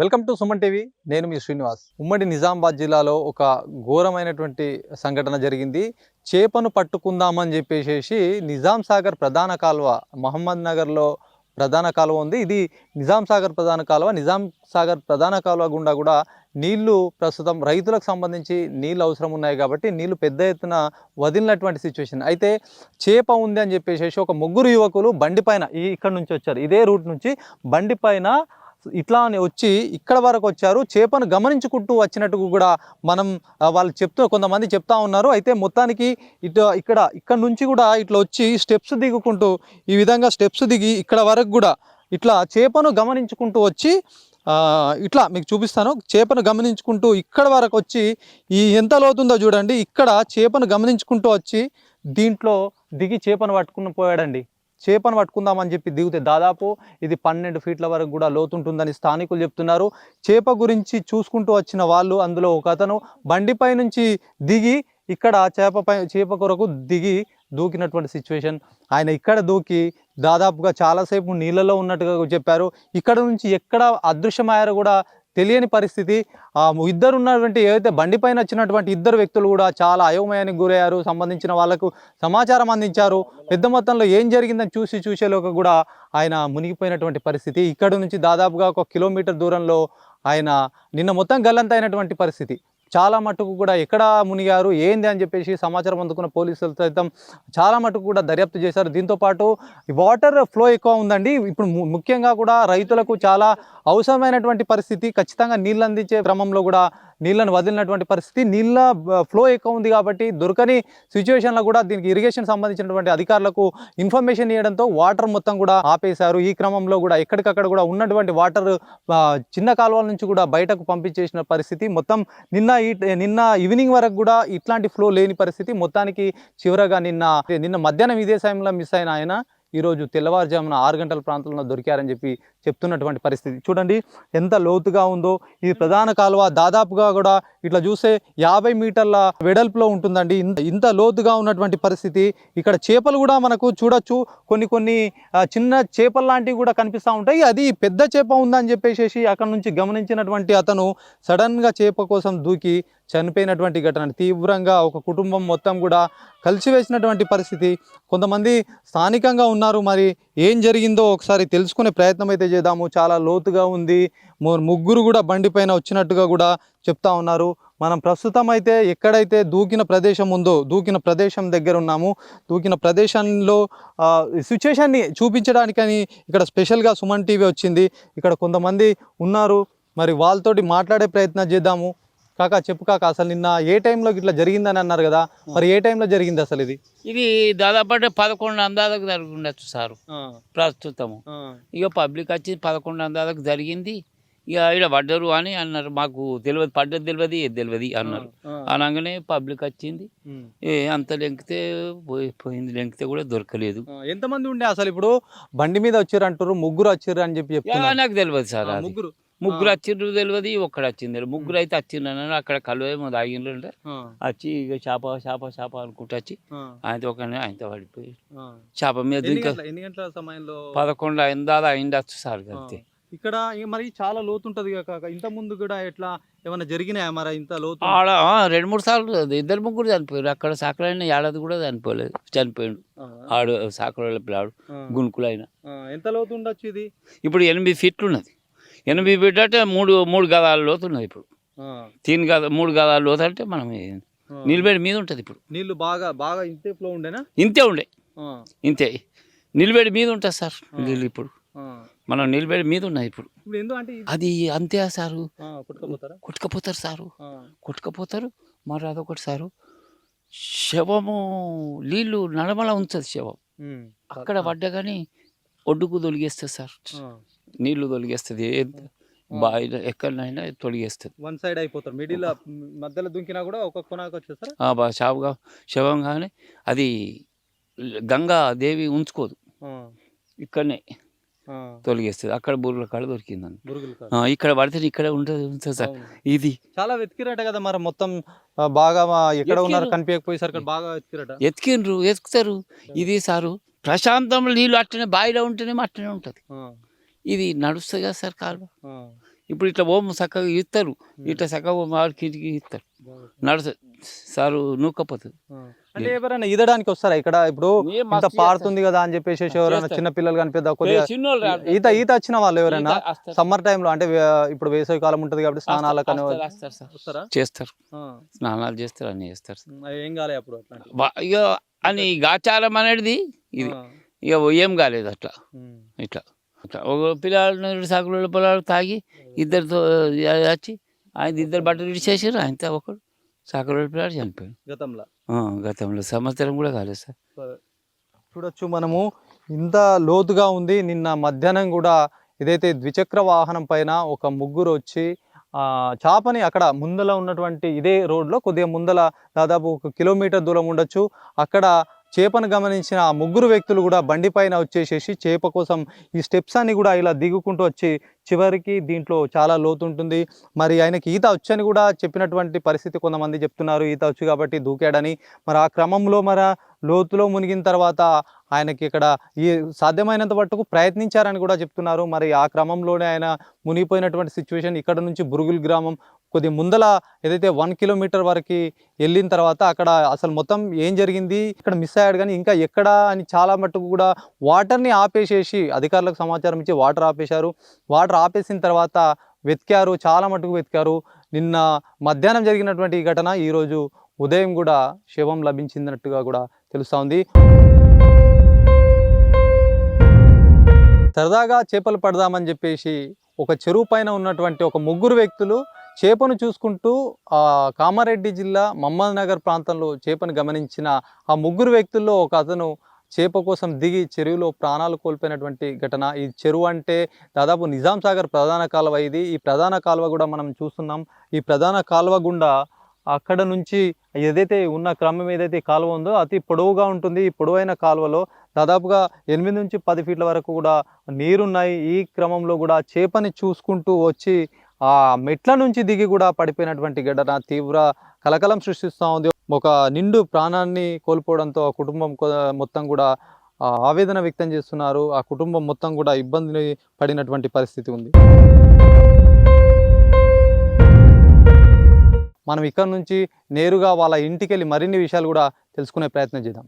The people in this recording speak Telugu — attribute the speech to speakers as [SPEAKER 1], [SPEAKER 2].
[SPEAKER 1] Welcome to Suman TV. నేను మీ శ్రీనివాస్. ఉమ్మడి నిజామాబాద్ జిల్లాలో ఒక ఘోరమైనటువంటి సంఘటన జరిగింది. చేపను పట్టుకుందామని చెప్పేసి నిజాం సాగర్ ప్రధాన కాలువ, మహమ్మద్ నగర్లో ప్రధాన కాలువ ఉంది. ఇది నిజాం సాగర్ ప్రధాన కాలువ. నిజాం సాగర్ ప్రధాన కాలువ గుండా కూడా నీళ్లు ప్రస్తుతం రైతులకు సంబంధించి నీళ్ళు అవసరం ఉన్నాయి కాబట్టి నీళ్లు పెద్ద ఎత్తున వదిలినటువంటి సిచ్యువేషన్. అయితే చేప ఉంది అని చెప్పేసి ఒక ముగ్గురు యువకులు బండిపైన ఇక్కడ నుంచి వచ్చారు. ఇదే రూట్ నుంచి బండిపైన ఇట్లా వచ్చి ఇక్కడ వరకు వచ్చారు. చేపను గమనించుకుంటూ వచ్చినట్టు కూడా మనం వాళ్ళు కొంతమంది చెప్తా ఉన్నారు. అయితే మొత్తానికి ఇక్కడ నుంచి కూడా ఇట్లా వచ్చి స్టెప్స్ దిగుకుంటూ ఈ విధంగా స్టెప్స్ దిగి ఇక్కడ వరకు కూడా ఇట్లా చేపను గమనించుకుంటూ వచ్చి ఇట్లా మీకు చూపిస్తాను. చేపను గమనించుకుంటూ ఇక్కడ వరకు వచ్చి ఎంత లోతుందో చూడండి. ఇక్కడ చేపను గమనించుకుంటూ వచ్చి దీంట్లో దిగి చేపను పట్టుకుని పోయాడండి. చేపను పట్టుకుందామని చెప్పి దిగితే దాదాపు ఇది 12 ఫీట్ల వరకు కూడా లోతుంటుందని స్థానికులు చెప్తున్నారు. చేప గురించి చూసుకుంటూ వచ్చిన వాళ్ళు అందులో ఒక అతను బండిపై నుంచి దిగి ఇక్కడ చేప కొరకు దిగి దూకినటువంటి సిచ్యువేషన్. ఆయన ఇక్కడ దూకి దాదాపుగా చాలాసేపు నీళ్ళలో ఉన్నట్టుగా చెప్పారు. ఇక్కడ నుంచి ఎక్కడ అదృశ్యమయ్యారో కూడా తెలియని పరిస్థితి. ఇద్దరు ఉన్నటువంటి ఏదైతే బండిపైన వచ్చినటువంటి ఇద్దరు వ్యక్తులు కూడా చాలా అయోమయానికి గురయ్యారు. సంబంధించిన వాళ్ళకు సమాచారం అందించారు. పెద్ద మొత్తంలో ఏం జరిగిందని చూసేలోకి కూడా ఆయన మునిగిపోయినటువంటి పరిస్థితి. ఇక్కడ నుంచి దాదాపుగా 1 కిలోమీటర్ దూరంలో ఆయన నిన్న మొత్తం గల్లంత అయినటువంటి పరిస్థితి. చాలా మటుకు కూడా ఎక్కడ మునిగారు ఏంది అని చెప్పేసి సమాచారం అందుకున్న పోలీసులు సైతం చాలా మటుకు కూడా దర్యాప్తు చేశారు. దీంతోపాటు వాటర్ ఫ్లో ఎక్కువ ఉందండి. ఇప్పుడు ముఖ్యంగా కూడా రైతులకు చాలా అవసరమైనటువంటి పరిస్థితి. ఖచ్చితంగా నీళ్ళు అందించే క్రమంలో కూడా నీళ్ళను వదిలినటువంటి పరిస్థితి. నీళ్ళ ఫ్లో ఎక్కువ ఉంది కాబట్టి దొరకని సిచ్యువేషన్లో కూడా దీనికి ఇరిగేషన్ సంబంధించినటువంటి అధికారులకు ఇన్ఫర్మేషన్ ఇవ్వడంతో వాటర్ మొత్తం కూడా ఆపేశారు. ఈ క్రమంలో కూడా ఎక్కడికక్కడ కూడా ఉన్నటువంటి వాటర్ చిన్న కాలువల నుంచి కూడా బయటకు పంపించేసిన పరిస్థితి. మొత్తం నిన్న ఈవినింగ్ వరకు కూడా ఇట్లాంటి ఫ్లో లేని పరిస్థితి. మొత్తానికి చివరగా నిన్న మధ్యాహ్నం ఇదే సమయంలో మిస్ అయిన ఆయన ఈరోజు తెల్లవారుజామున 6 గంటల ప్రాంతంలో దొరికారని చెప్పి చెప్తున్నటువంటి పరిస్థితి. చూడండి ఎంత లోతుగా ఉందో. ఇది ప్రధాన కాలువ. దాదాపుగా కూడా ఇట్లా చూస్తే 50 మీటర్ల వెడల్పులో ఉంటుందండి. ఇంత లోతుగా ఉన్నటువంటి పరిస్థితి. ఇక్కడ చేపలు కూడా మనకు చూడొచ్చు. కొన్ని చిన్న చేపలు లాంటివి కూడా కనిపిస్తూ ఉంటాయి. అది పెద్ద చేప ఉందని చెప్పేసి అక్కడ నుంచి గమనించినటువంటి అతను సడన్గా చేప కోసం దూకి చనిపోయినటువంటి ఘటన. తీవ్రంగా ఒక కుటుంబం మొత్తం కూడా కలిసివేసినటువంటి పరిస్థితి. కొంతమంది స్థానికంగా ఉన్నారు. మరి ఏం జరిగిందో ఒకసారి తెలుసుకునే ప్రయత్నం అయితే చేద్దాము. చాలా లోతుగా ఉంది. ముగ్గురు కూడా బండిపైన వచ్చినట్టుగా కూడా చెప్తా ఉన్నారు. మనం ప్రస్తుతం అయితే ఎక్కడైతే దూకిన ప్రదేశం ఉందో దూకిన ప్రదేశం దగ్గర ఉన్నాము. దూకిన ప్రదేశంలో సిచ్యువేషన్ని చూపించడానికని ఇక్కడ స్పెషల్గా సుమన్ టీవీ వచ్చింది. ఇక్కడ కొంతమంది ఉన్నారు. మరి వాళ్ళతోటి మాట్లాడే ప్రయత్నం చేద్దాము. కాకా చెప్పు కాక, అసలు నిన్న ఏ టైంలో ఇట్లా జరిగిందని అన్నారు కదా, మరి ఏ టైంలో జరిగింది అసలు?
[SPEAKER 2] ఇది దాదాపు 11 అందాలకు జరిగి ఉండొచ్చు సారు ప్రస్తుతము. ఇక పబ్లిక్ వచ్చి 11 అందాలకు జరిగింది. ఇక ఇక్కడ పడ్డరు అని అన్నారు. మాకు తెలియదు, పడ్డది తెలియదు, ఏది తెలియదు అన్నారు. అనగానే పబ్లిక్ వచ్చింది. అంత లెంకితే పోయింది. లెంకితే కూడా దొరకలేదు.
[SPEAKER 1] ఎంతమంది ఉండే అసలు? ఇప్పుడు బండి మీద వచ్చారు అంటారు, ముగ్గురు వచ్చారు అని చెప్పి
[SPEAKER 2] నాకు తెలియదు సార్. ముగ్గురు వచ్చిండ్రు తెలియదు, ఒక్కడు వచ్చింది. ముగ్గురు అయితే వచ్చిండ్రు అన్నారు. అక్కడ కలువేమో తాగిండ్రు అంటే వచ్చి ఇక చేప అనుకుంటూ వచ్చి ఆయనతో పడిపోయి చేప మీద ఇంకా 11 అయిందా అయిండొచ్చు సార్. అంతే.
[SPEAKER 1] ఇక్కడ మరి చాలా లోతు ఉంటది కాక. ఇంత ముందు కూడా ఎట్లా ఏమైనా జరిగినాయా మరి ఇంత లోతు?
[SPEAKER 2] ఆడ 2-3 సార్లు 2-3 చనిపోయారు. అక్కడ సాకరైన ఏడాది కూడా చనిపోయాడు. ఆడు సాకర పిల్లాడు గుణుకులు అయినా.
[SPEAKER 1] ఎంత లోతు ఉండొచ్చు ఇది?
[SPEAKER 2] ఇప్పుడు 8 ఫీట్లు ఉన్నది. 8 ఫీట్ అంటే 3 గదాల లోతు ఉన్నది. ఇప్పుడు 3 గదాల లోతు అంటే మనం నిలబడి మీద ఉంటుంది. ఇప్పుడు
[SPEAKER 1] నీళ్లు బాగా ఇంతే ఫ్లో ఉండేనా?
[SPEAKER 2] ఇంతే ఉండే, ఇంతే నిలబడి మీద ఉంటుంది సార్ నీళ్ళు. ఇప్పుడు మనం నిలబడి మీద ఉన్నాయి. ఇప్పుడు అది అంతే సారు. కొట్టుకపోతారు సారు, కొట్టుకపోతారు. మరి అదొకటి సారు, శవము నీళ్ళు నడమల ఉంచదు శవం. అక్కడ పడ్డా కానీ ఒడ్డుకు తొలిగేస్తుంది సార్. నీళ్లు తొలిగేస్తుంది. బాయిలో ఎక్కడైనా తొలిగేస్తుంది.
[SPEAKER 1] వన్ సైడ్ అయిపోతారు. మిడిల్ మధ్యలో దుంకినా కూడా ఒక కొనాకు వచ్చేస్తారు.
[SPEAKER 2] శవం కానీ అది గంగా దేవి ఉంచుకోదు, ఇక్కడనే తొలిగేస్తుంది. అక్కడ బుర్గుల కాడ దొరికిందని. ఇక్కడ పడితే ఇక్కడ ఉంటుంది సార్. ఇది
[SPEAKER 1] చాలా వెతికిరట కదా మరి. మొత్తం బాగా ఎక్కడ ఉన్నారు కనిపించకపోయేసరికి బాగా
[SPEAKER 2] ఎత్తుకుతారు. ఇది సారు ప్రశాంతంలో నీళ్ళు అట్టనే బావిలో ఉంటేనే అట్టనే ఉంటుంది. ఇది నడుస్తుంది కదా సార్ కాలువ. ఇప్పుడు ఇట్లా ఓము చక్కగా ఇస్తారు, ఇట్లా చక్కగా వాడికి కిటికీ ఇస్తారు, నడుచ సారు నూకపోతుంది.
[SPEAKER 1] అంటే ఎవరైనా ఈదడానికి వస్తారా ఇక్కడ? ఇప్పుడు ఇంత పారుతుంది కదా అని చెప్పేసి ఎవరైనా చిన్న పిల్లలు కనిపిద్దా కొద్దిగా ఈత వచ్చిన వాళ్ళు ఎవరైనా సమ్మర్ టైంలో అంటే ఇప్పుడు వేసవి కాలం ఉంటది కాబట్టి స్నానాలకు
[SPEAKER 2] చేస్తారు, స్నానాలు చేస్తారు, అన్ని చేస్తారు.
[SPEAKER 1] ఏం కాలే అప్పుడు
[SPEAKER 2] ఇక అని గాచారం అనేది ఇది ఇక ఏం కాలేదు అట్లా. ఇట్లా ఇట్లా ఒక పిల్లలు సాకుల పొలాలు తాగి ఇద్దరితో వచ్చి ఆయన ఇద్దరు బట్టలు ఇడిచేసారు, ఆయనతో ఒకడు సాకుల పిల్లాడు చనిపోయాడు గతంలో సంవత్సరం కూడా కాలేదు సార్.
[SPEAKER 1] చూడొచ్చు మనము ఇంత లోతుగా ఉంది. నిన్న మధ్యాహ్నం కూడా ఏదైతే ద్విచక్ర వాహనం పైన ఒక ముగ్గురు వచ్చి చేపని అక్కడ ముందల ఉన్నటువంటి ఇదే రోడ్లో కొద్దిగా ముందల దాదాపు 1 కిలోమీటర్ దూరం ఉండొచ్చు, అక్కడ చేపను గమనించిన ఆ ముగ్గురు వ్యక్తులు కూడా బండి పైన వచ్చేసేసి చేప కోసం ఈ స్టెప్స్ అన్ని కూడా ఇలా దిగుకుంటూ వచ్చి చివరికి దీంట్లో చాలా లోతు ఉంటుంది. మరి ఆయనకి ఈత వచ్చని కూడా చెప్పినటువంటి పరిస్థితి కొంతమంది చెప్తున్నారు, ఈత వచ్చు కాబట్టి దూకాడని. మరి ఆ క్రమంలో లోతులో మునిగిన తర్వాత ఆయనకి ఇక్కడ ఈ సాధ్యమైనంత మట్టుకు ప్రయత్నించారని కూడా చెప్తున్నారు. మరి ఆ క్రమంలోనే ఆయన మునిగిపోయినటువంటి సిచ్యువేషన్. ఇక్కడ నుంచి బురుగుల్ గ్రామం కొద్ది ముందల ఏదైతే 1 కిలోమీటర్ వరకు వెళ్ళిన తర్వాత అక్కడ అసలు మొత్తం ఏం జరిగింది, ఇక్కడ మిస్ అయ్యాడు కానీ ఇంకా ఎక్కడ అని చాలా మట్టుకు కూడా వాటర్ని ఆపేసేసి అధికారులకు సమాచారం ఇచ్చి వాటర్ ఆపేశారు. వాటర్ ఆపేసిన తర్వాత వెతికారు, చాలా మట్టుకు వెతికారు. నిన్న మధ్యాహ్నం జరిగినటువంటి ఈ ఘటన ఈరోజు ఉదయం కూడా శవం లభించినట్టుగా కూడా తెలుస్తూ ఉంది. సరదాగా చేపలు పడదామని చెప్పేసి ఒక చెరువు పైన ఉన్నటువంటి ఒక ముగ్గురు వ్యక్తులు చేపను చూసుకుంటూ కామారెడ్డి జిల్లా మహమ్మద్ నగర్ ప్రాంతంలో చేపను గమనించిన ఆ ముగ్గురు వ్యక్తుల్లో ఒక అతను చేప కోసం దిగి చెరువులో ప్రాణాలు కోల్పోయినటువంటి ఘటన. ఈ చెరువు అంటే దాదాపు నిజాం సాగర్ ప్రధాన కాలువ ఇది. ఈ ప్రధాన కాలువ కూడా మనం చూస్తున్నాం. ఈ ప్రధాన కాలువ గుండా అక్కడ నుంచి ఏదైతే ఉన్న క్రమం ఏదైతే కాలువ ఉందో అతి పొడవుగా ఉంటుంది. ఈ పొడవైన కాలువలో దాదాపుగా 8 నుంచి 10 ఫీట్ల వరకు కూడా నీరున్నాయి. ఈ క్రమంలో కూడా చేపని చూసుకుంటూ వచ్చి ఆ మెట్ల నుంచి దిగి కూడా పడిపోయినటువంటి ఘటన తీవ్ర కలకలం సృష్టిస్తూ ఉంది. ఒక నిండు ప్రాణాన్ని కోల్పోవడంతో ఆ కుటుంబం మొత్తం కూడా ఆవేదన వ్యక్తం చేస్తున్నారు. ఆ కుటుంబం మొత్తం కూడా ఇబ్బంది పడినటువంటి పరిస్థితి ఉంది. మనం ఇక్కడ నుంచి నేరుగా వాళ్ళ ఇంటికి వెళ్ళి మరిన్ని విషయాలు కూడా తెలుసుకునే ప్రయత్నం చేద్దాం.